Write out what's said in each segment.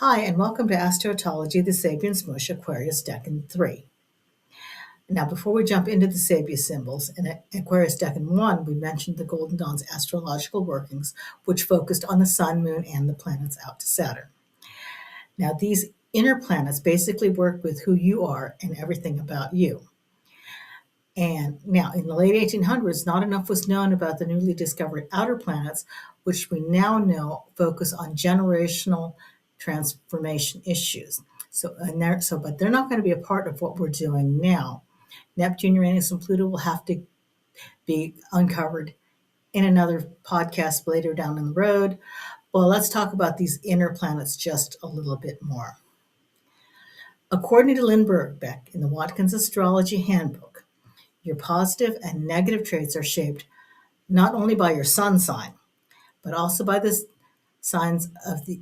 Hi, and welcome to Astarotology, the Sabian Smoosh, Aquarius, Decan 3. Now, before we jump into the Sabian symbols, in Aquarius Decan 1, we mentioned the Golden Dawn's astrological workings, which focused on the sun, moon, and the planets out to Saturn. Now, these inner planets basically work with who you are and everything about you. And now, in the late 1800s, not enough was known about the newly discovered outer planets, which we now know focus on generational transformation issues. But they're not going to be a part of what we're doing now. Neptune, Uranus, and Pluto will have to be uncovered in another podcast later down the road. Well, let's talk about these inner planets just a little bit more. According to Lynn Bergbeck in the Watkins Astrology Handbook, your positive and negative traits are shaped not only by your sun sign, but also by the signs of the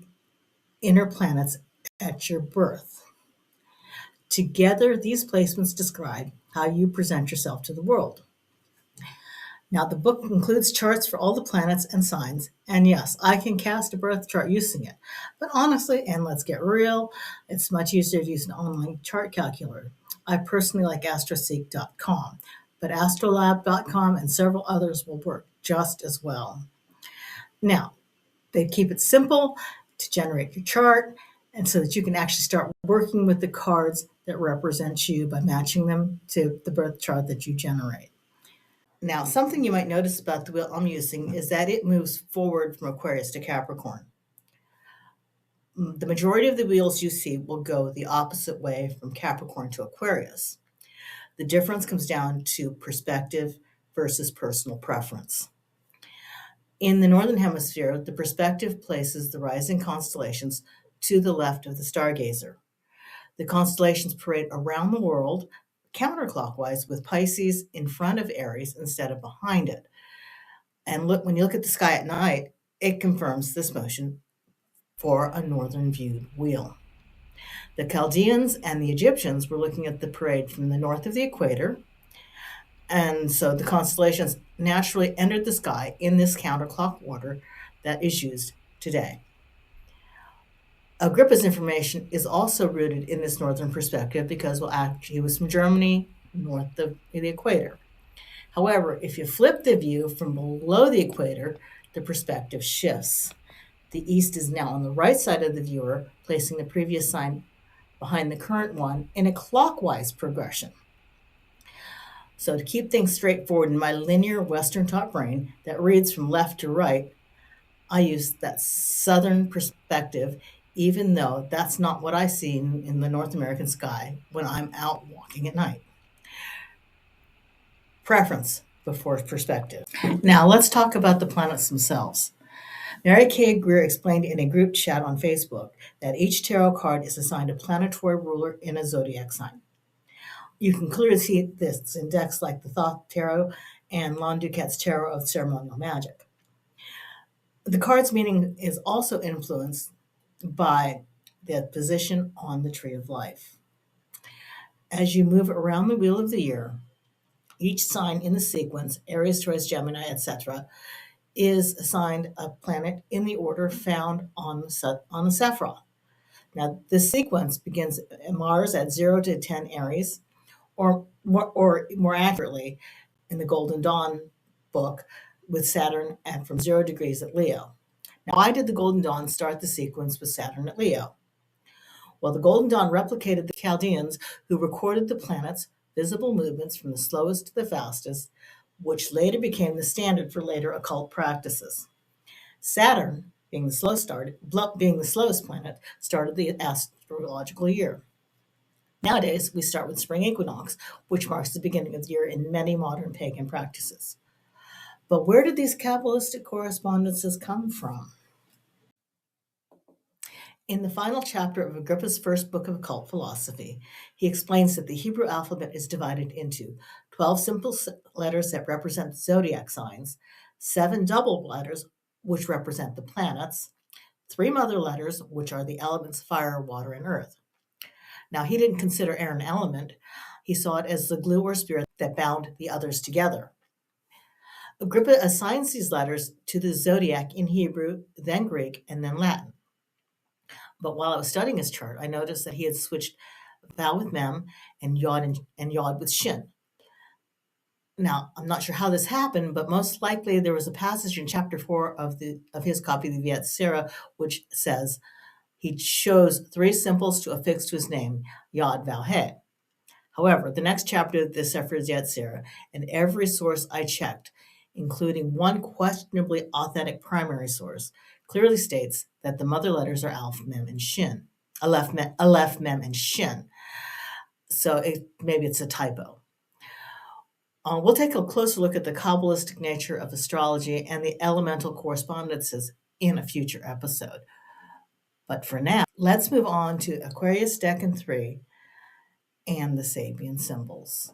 inner planets at your birth. Together, these placements describe how you present yourself to the world. Now, the book includes charts for all the planets and signs, and yes, I can cast a birth chart using it. But honestly, and let's get real, it's much easier to use an online chart calculator. I personally like astroseek.com, but astrolab.com and several others will work just as well. Now, they keep it simple to generate your chart, and so that you can actually start working with the cards that represent you by matching them to the birth chart that you generate. Now, something you might notice about the wheel I'm using is that it moves forward from Aquarius to Capricorn. The majority of the wheels you see will go the opposite way from Capricorn to Aquarius. The difference comes down to perspective versus personal preference. In the Northern Hemisphere, the perspective places the rising constellations to the left of the stargazer. The constellations parade around the world counterclockwise with Pisces in front of Aries instead of behind it. And when you look at the sky at night, it confirms this motion for a northern viewed wheel. The Chaldeans and the Egyptians were looking at the parade from the north of the equator, and so the constellations naturally entered the sky in this counterclock order that is used today. Agrippa's information is also rooted in this northern perspective because, he was from Germany, north of the equator. However, if you flip the view from below the equator, the perspective shifts. The east is now on the right side of the viewer, placing the previous sign behind the current one in a clockwise progression. So to keep things straightforward in my linear Western taught brain that reads from left to right, I use that southern perspective, even though that's not what I see in the North American sky when I'm out walking at night. Preference before perspective. Now let's talk about the planets themselves. Mary Kay Greer explained in a group chat on Facebook that each tarot card is assigned a planetary ruler in a zodiac sign. You can clearly see this in decks like the Thoth Tarot and Lon Duquette's Tarot of Ceremonial Magic. The card's meaning is also influenced by the position on the Tree of Life. As you move around the Wheel of the Year, each sign in the sequence, Aries, Taurus, Gemini, etc., is assigned a planet in the order found on the Sephiroth. Now, this sequence begins at Mars at 0 to 10 Aries, or more accurately, in the Golden Dawn book, with Saturn at from 0 degrees at Leo. Now, why did the Golden Dawn start the sequence with Saturn at Leo? Well, the Golden Dawn replicated the Chaldeans, who recorded the planets' visible movements from the slowest to the fastest, which later became the standard for later occult practices. Saturn, being the slowest planet, started the astrological year. Nowadays, we start with spring equinox, which marks the beginning of the year in many modern pagan practices. But where did these Kabbalistic correspondences come from? In the final chapter of Agrippa's first book of occult philosophy, he explains that the Hebrew alphabet is divided into 12 simple letters that represent zodiac signs, 7 double letters, which represent the planets, 3 mother letters, which are the elements fire, water, and earth. Now, he didn't consider air an element. He saw it as the glue or spirit that bound the others together. Agrippa assigns these letters to the zodiac in Hebrew, then Greek, and then Latin. But while I was studying his chart, I noticed that he had switched Val with Mem and Yod with Shin. Now, I'm not sure how this happened, but most likely there was a passage in chapter 4 of his copy of the Viet Sera, which says he chose 3 symbols to affix to his name, Yod Val He. However, the next chapter of the Sefer Viet Sera, and every source I checked, including one questionably authentic primary source, clearly states that the mother letters are Aleph, Mem, and Shin. Aleph, Mem, and Shin. So maybe it's a typo. We'll take a closer look at the Kabbalistic nature of astrology and the elemental correspondences in a future episode. But for now, let's move on to Aquarius Decan 3 and the Sabian Symbols.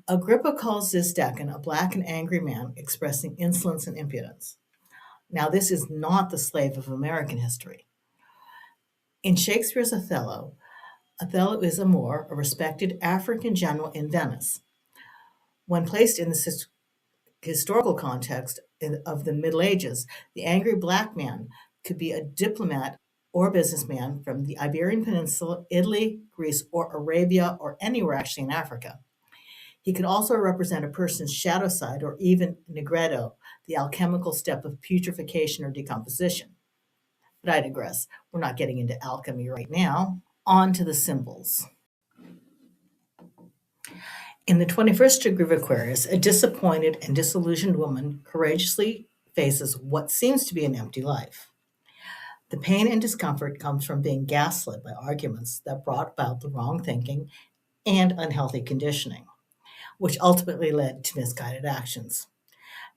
Agrippa calls this decan a black and angry man expressing insolence and impudence. Now, this is not the slave of American history. In Shakespeare's Othello is a Moor, a respected African general in Venice. When placed in the historical context of the Middle Ages, the angry black man could be a diplomat or a businessman from the Iberian Peninsula, Italy, Greece, or Arabia, or anywhere actually in Africa. He could also represent a person's shadow side, or even negredo, the alchemical step of putrefaction or decomposition. But I digress. We're not getting into alchemy right now. On to the symbols. In the 21st degree of Aquarius, a disappointed and disillusioned woman courageously faces what seems to be an empty life. The pain and discomfort comes from being gaslit by arguments that brought about the wrong thinking and unhealthy conditioning, which ultimately led to misguided actions.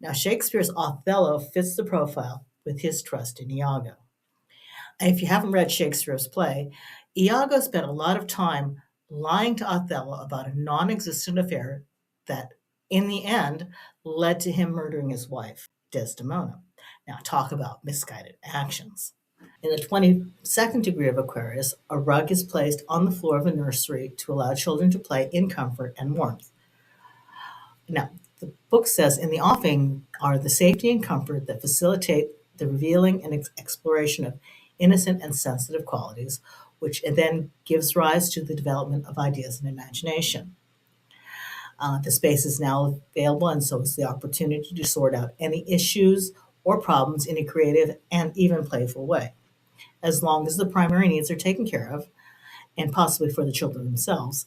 Now, Shakespeare's Othello fits the profile with his trust in Iago. If you haven't read Shakespeare's play, Iago spent a lot of time lying to Othello about a non-existent affair that, in the end, led to him murdering his wife, Desdemona. Now, talk about misguided actions. In the 22nd degree of Aquarius, a rug is placed on the floor of a nursery to allow children to play in comfort and warmth. Now, the book says in the offing are the safety and comfort that facilitate the revealing and exploration of innocent and sensitive qualities, which then gives rise to the development of ideas and imagination. The space is now available, and so is the opportunity to sort out any issues or problems in a creative and even playful way. As long as the primary needs are taken care of, and possibly for the children themselves,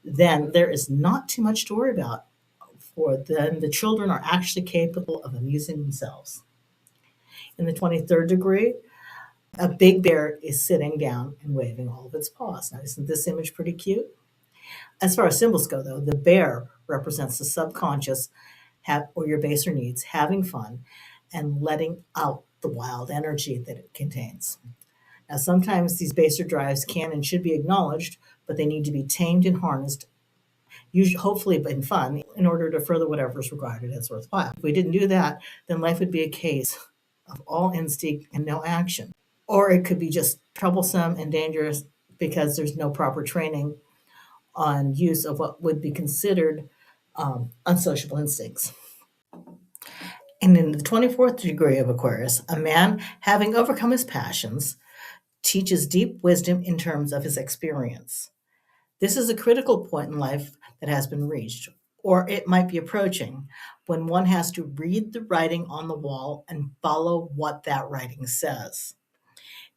then there is not too much to worry about, for then the children are actually capable of amusing themselves. In the 23rd degree, a big bear is sitting down and waving all of its paws. Now, isn't this image pretty cute? As far as symbols go, though, the bear represents the subconscious or your baser needs, having fun, and letting out the wild energy that it contains. Now, sometimes these baser drives can and should be acknowledged, but they need to be tamed and harnessed, usually, hopefully in fun, in order to further whatever is regarded as worthwhile. If we didn't do that, then life would be a case of all instinct and no action. Or it could be just troublesome and dangerous because there's no proper training on use of what would be considered unsociable instincts. And in the 24th degree of Aquarius, a man, having overcome his passions, teaches deep wisdom in terms of his experience. This is a critical point in life that has been reached, or it might be approaching, when one has to read the writing on the wall and follow what that writing says.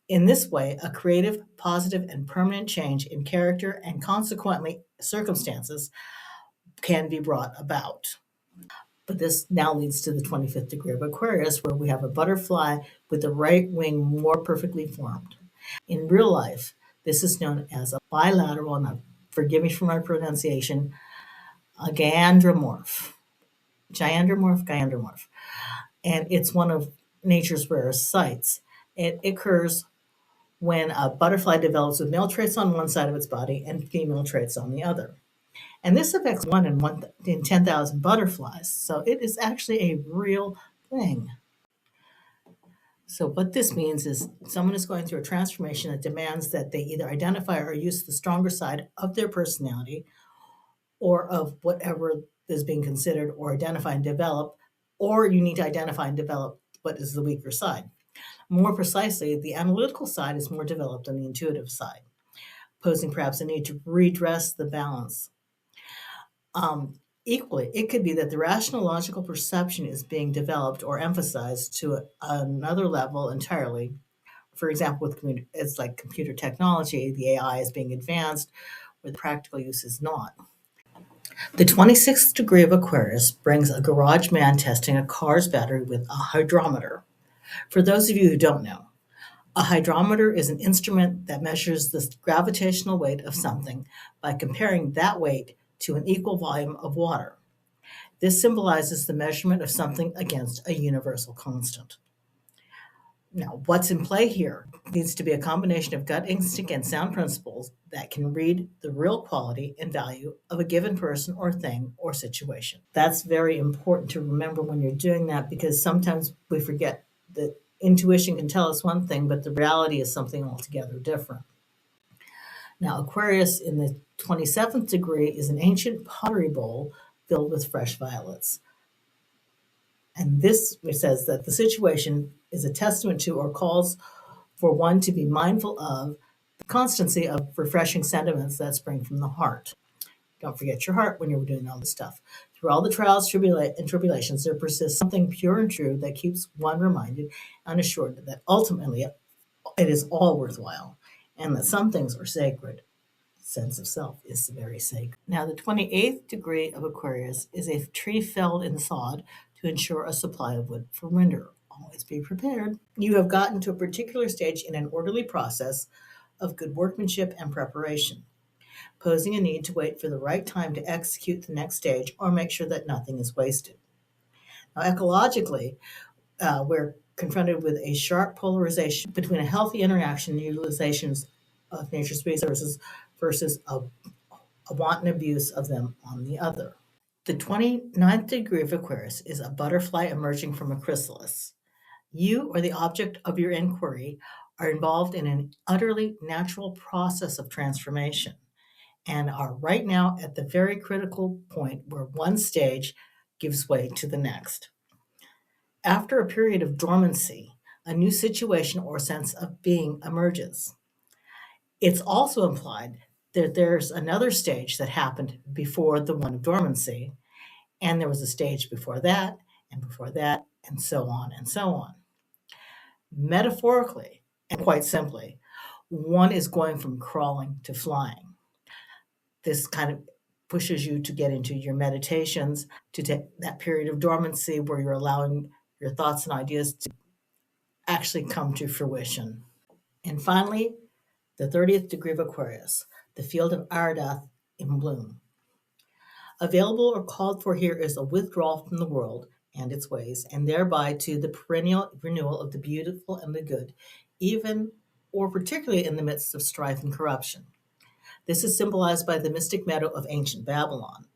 In this way, a creative, positive, and permanent change in character and consequently circumstances can be brought about. But this now leads to the 25th degree of Aquarius, where we have a butterfly with the right wing more perfectly formed. In real life, this is known as a bilateral, now forgive me for my pronunciation, a gynandromorph. Gynandromorph. And it's one of nature's rarest sights. It occurs when a butterfly develops with male traits on one side of its body and female traits on the other. And this affects 1 in 10,000 butterflies. So it is actually a real thing. So what this means is someone is going through a transformation that demands that they either identify or use the stronger side of their personality or of whatever is being considered, or identify and develop, or you need to identify and develop what is the weaker side. More precisely, the analytical side is more developed than the intuitive side, posing perhaps a need to redress the balance. Equally, it could be that the rational logical perception is being developed or emphasized to another level entirely. For example, it's like computer technology, the AI is being advanced where the practical use is not. The 26th degree of Aquarius brings a garage man testing a car's battery with a hydrometer. For those of you who don't know, a hydrometer is an instrument that measures the gravitational weight of something by comparing that weight to an equal volume of water. This symbolizes the measurement of something against a universal constant. Now, what's in play here needs to be a combination of gut instinct and sound principles that can read the real quality and value of a given person or thing or situation. That's very important to remember when you're doing that, because sometimes we forget that intuition can tell us one thing, but the reality is something altogether different. Now, Aquarius in the 27th degree is an ancient pottery bowl filled with fresh violets. And this says that the situation is a testament to or calls for one to be mindful of the constancy of refreshing sentiments that spring from the heart. Don't forget your heart when you're doing all this stuff. Through all the trials and tribulations, there persists something pure and true that keeps one reminded and assured that ultimately it is all worthwhile and that some things are sacred. Sense of self is very sacred. Now, the 28th degree of Aquarius is a tree felled and sawed to ensure a supply of wood for winter. Always be prepared. You have gotten to a particular stage in an orderly process of good workmanship and preparation, posing a need to wait for the right time to execute the next stage or make sure that nothing is wasted. Now, ecologically, we're confronted with a sharp polarization between a healthy interaction and utilizations of nature's resources versus a wanton abuse of them on the other. The 29th degree of Aquarius is a butterfly emerging from a chrysalis. You or the object of your inquiry are involved in an utterly natural process of transformation and are right now at the very critical point where one stage gives way to the next. After a period of dormancy, a new situation or sense of being emerges. It's also implied that there's another stage that happened before the one of dormancy, and there was a stage before that, and so on and so on. Metaphorically, and quite simply, one is going from crawling to flying. This kind of pushes you to get into your meditations, to take that period of dormancy where you're allowing your thoughts and ideas to actually come to fruition. And finally, the 30th degree of Aquarius, the field of Ardath in bloom. Available or called for here is a withdrawal from the world and its ways, and thereby to the perennial renewal of the beautiful and the good, even or particularly in the midst of strife and corruption. This is symbolized by the mystic meadow of ancient Babylon,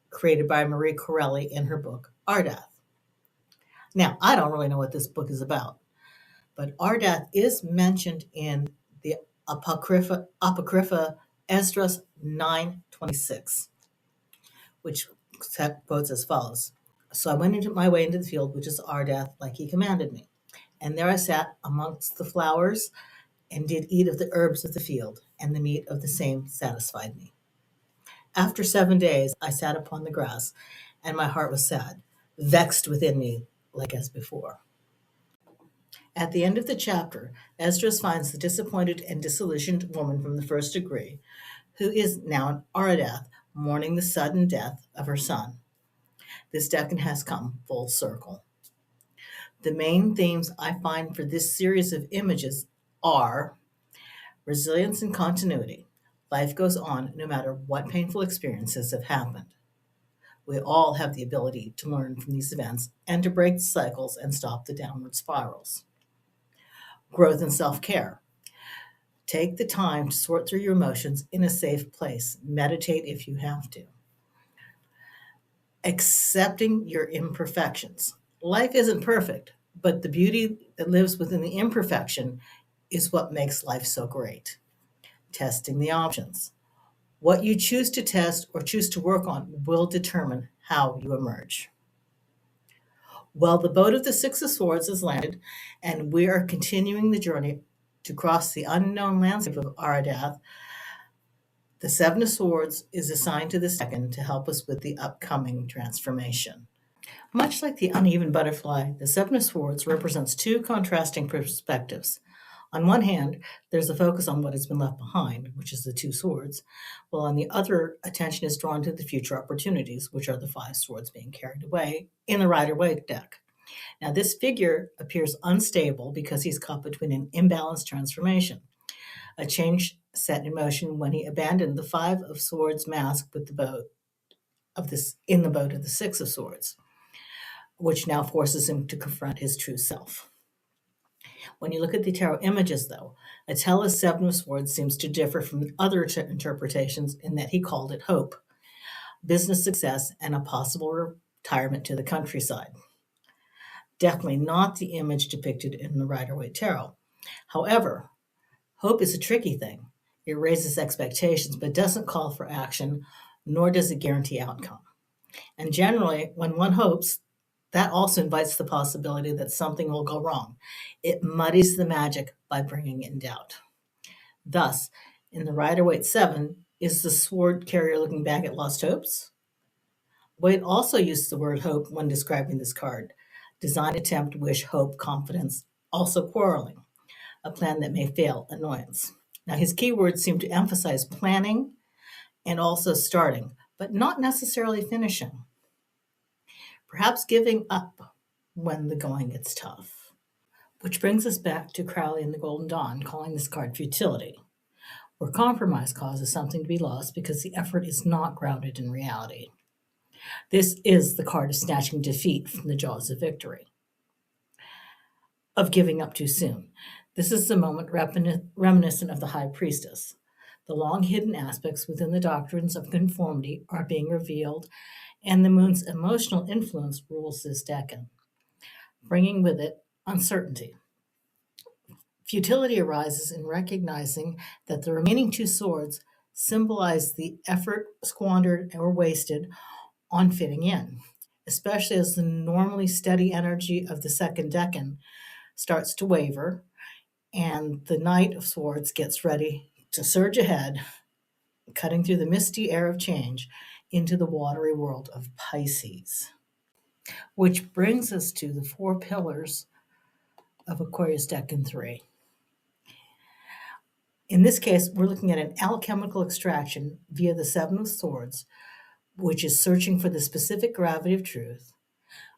created by Marie Corelli in her book Ardath. Now, I don't really know what this book is about, but Ardath is mentioned in the Apocrypha Esdras 9:26, which quotes as follows. So I went into my way into the field, which is Ardath, like he commanded me. And there I sat amongst the flowers and did eat of the herbs of the field, and the meat of the same satisfied me. After 7 days I sat upon the grass, and my heart was sad, vexed within me, like as before. At the end of the chapter, Esdras finds the disappointed and disillusioned woman from the first degree, who is now in Ardath, mourning the sudden death of her son. This decan has come full circle. The main themes I find for this series of images are resilience and continuity. Life goes on no matter what painful experiences have happened. We all have the ability to learn from these events and to break the cycles and stop the downward spirals. Growth and self-care. Take the time to sort through your emotions in a safe place. Meditate if you have to. Accepting your imperfections. Life isn't perfect, but the beauty that lives within the imperfection is what makes life so great. Testing the options. What you choose to test or choose to work on will determine how you emerge. Well, the boat of the Six of Swords has landed, and we are continuing the journey to cross the unknown landscape of Aradath. The Seven of Swords is assigned to the second to help us with the upcoming transformation. Much like the uneven butterfly, the Seven of Swords represents two contrasting perspectives. On one hand, there's a focus on what has been left behind, which is the two swords, while on the other, attention is drawn to the future opportunities, which are the five swords being carried away in the Rider-Waite deck. Now, this figure appears unstable because he's caught between an imbalanced transformation, a change set in motion when he abandoned the Five of Swords mask with the boat of this in the boat of the Six of Swords, which now forces him to confront his true self. When you look at the tarot images, though, Attila's Seven of Swords seems to differ from other interpretations in that he called it hope, business success, and a possible retirement to the countryside. Definitely not the image depicted in the Rider-Waite Tarot. However, hope is a tricky thing. It raises expectations, but doesn't call for action, nor does it guarantee outcome. And generally, when one hopes, that also invites the possibility that something will go wrong. It muddies the magic by bringing in doubt. Thus, in the Rider-Waite 7, is the sword carrier looking back at lost hopes? Waite also used the word hope when describing this card. Design, attempt, wish, hope, confidence, also quarreling. A plan that may fail, annoyance. Now, his keywords seem to emphasize planning and also starting, but not necessarily finishing. Perhaps giving up when the going gets tough. Which brings us back to Crowley and the Golden Dawn, calling this card futility, where compromise causes something to be lost because the effort is not grounded in reality. This is the card of snatching defeat from the jaws of victory, of giving up too soon. This is the moment reminiscent of the High Priestess. The long-hidden aspects within the doctrines of conformity are being revealed, and the moon's emotional influence rules this decan, bringing with it uncertainty. Futility arises in recognizing that the remaining two swords symbolize the effort squandered or wasted on fitting in, especially as the normally steady energy of the second decan starts to waver, and the Knight of Swords gets ready to surge ahead, cutting through the misty air of change into the watery world of Pisces. Which brings us to the four pillars of Aquarius Decan 3. In this case, we're looking at an alchemical extraction via the Seven of Swords, which is searching for the specific gravity of truth,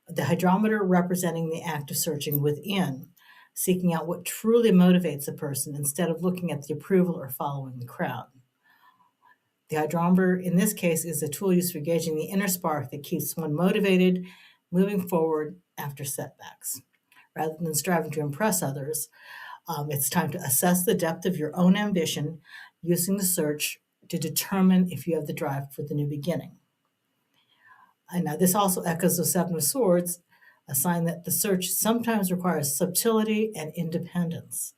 the hydrometer representing the act of searching within, seeking out what truly motivates a person instead of looking at the approval or following the crowd. The hydrometer, in this case, is a tool used for gauging the inner spark that keeps one motivated, moving forward after setbacks. Rather than striving to impress others, it's time to assess the depth of your own ambition, using the search to determine if you have the drive for the new beginning. And now this also echoes the Seven of Swords, a sign that the search sometimes requires subtlety and independence.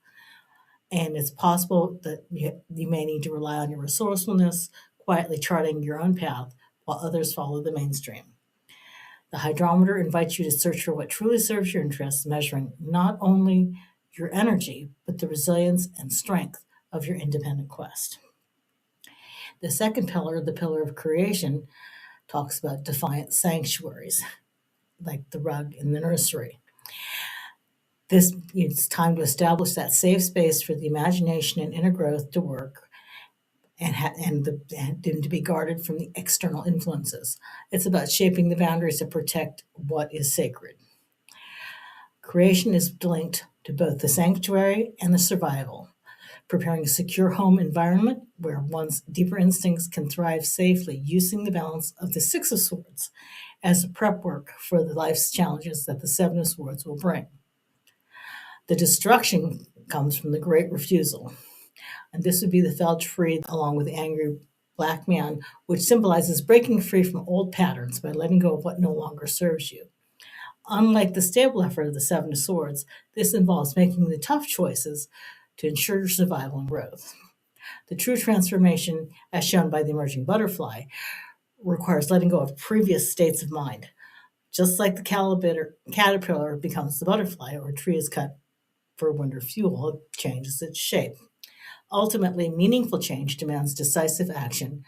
And it's possible that you may need to rely on your resourcefulness, quietly charting your own path while others follow the mainstream. The hydrometer invites you to search for what truly serves your interests, measuring not only your energy, but the resilience and strength of your independent quest. The second pillar, the pillar of creation, talks about defiant sanctuaries, like the rug in the nursery. It's time to establish that safe space for the imagination and inner growth to work and to be guarded from the external influences. It's about shaping the boundaries to protect what is sacred. Creation is linked to both the sanctuary and the survival, preparing a secure home environment where one's deeper instincts can thrive safely, using the balance of the Six of Swords as a prep work for the life's challenges that the Seven of Swords will bring. The destruction comes from the great refusal, and this would be the felt free along with the angry black man, which symbolizes breaking free from old patterns by letting go of what no longer serves you. Unlike the stable effort of the Seven of Swords, this involves making the tough choices to ensure your survival and growth. The true transformation, as shown by the emerging butterfly, requires letting go of previous states of mind, Just like the caterpillar becomes the butterfly, or a tree is cut for winter fuel, it changes its shape. Ultimately, meaningful change demands decisive action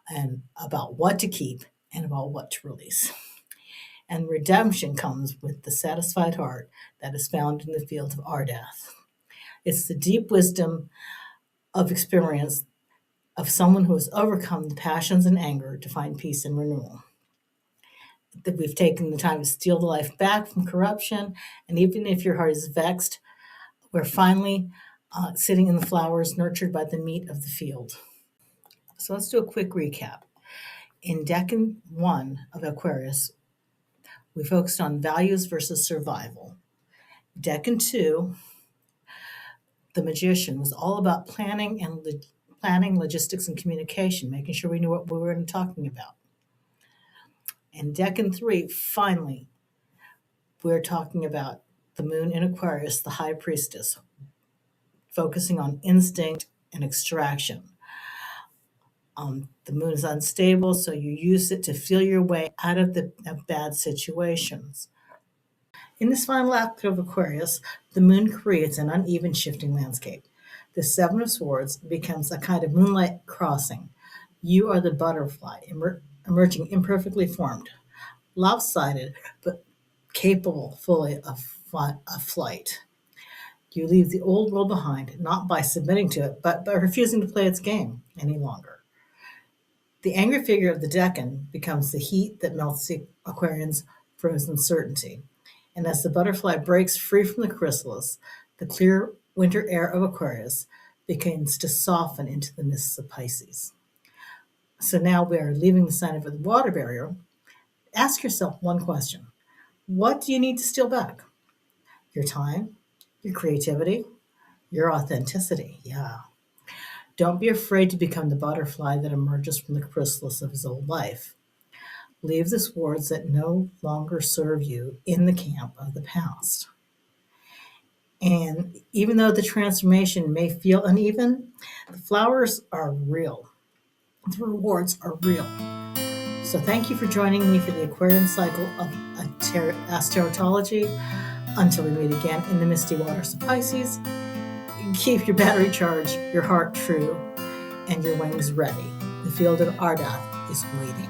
and about what to keep and about what to release. And redemption comes with the satisfied heart that is found in the field of Ardath. It's the deep wisdom of experience of someone who has overcome the passions and anger to find peace and renewal. That we've taken the time to steal the life back from corruption, and even if your heart is vexed, we're finally sitting in the flowers nurtured by the meat of the field. So let's do a quick recap. In Decan 1 of Aquarius, we focused on values versus survival. Decan 2, the magician, was all about planning, logistics, and communication, making sure we knew what we were talking about. In Decan 3, finally, we're talking about the moon in Aquarius, the high priestess, focusing on instinct and extraction. The moon is unstable, so you use it to feel your way out of bad situations. In this final act of Aquarius, the moon creates an uneven, shifting landscape. The Seven of Swords becomes a kind of moonlight crossing. You are the butterfly, emerging imperfectly formed, lopsided, but capable fully of flight. You leave the old world behind, not by submitting to it, but by refusing to play its game any longer. The angry figure of the Decan becomes the heat that melts the Aquarian's frozen certainty. And as the butterfly breaks free from the chrysalis, the clear winter air of Aquarius begins to soften into the mists of Pisces. So now we are leaving the sign of the water barrier. Ask yourself one question. What do you need to steal back? Your time, your creativity, your authenticity. Yeah. Don't be afraid to become the butterfly that emerges from the chrysalis of his old life. Leave the swords that no longer serve you in the camp of the past. And even though the transformation may feel uneven, the flowers are real. The rewards are real. So thank you for joining me for the Aquarian cycle of Astarotology. Until we meet again in the misty waters of Pisces, keep your battery charged, your heart true, and your wings ready. The field of Ardath is waiting.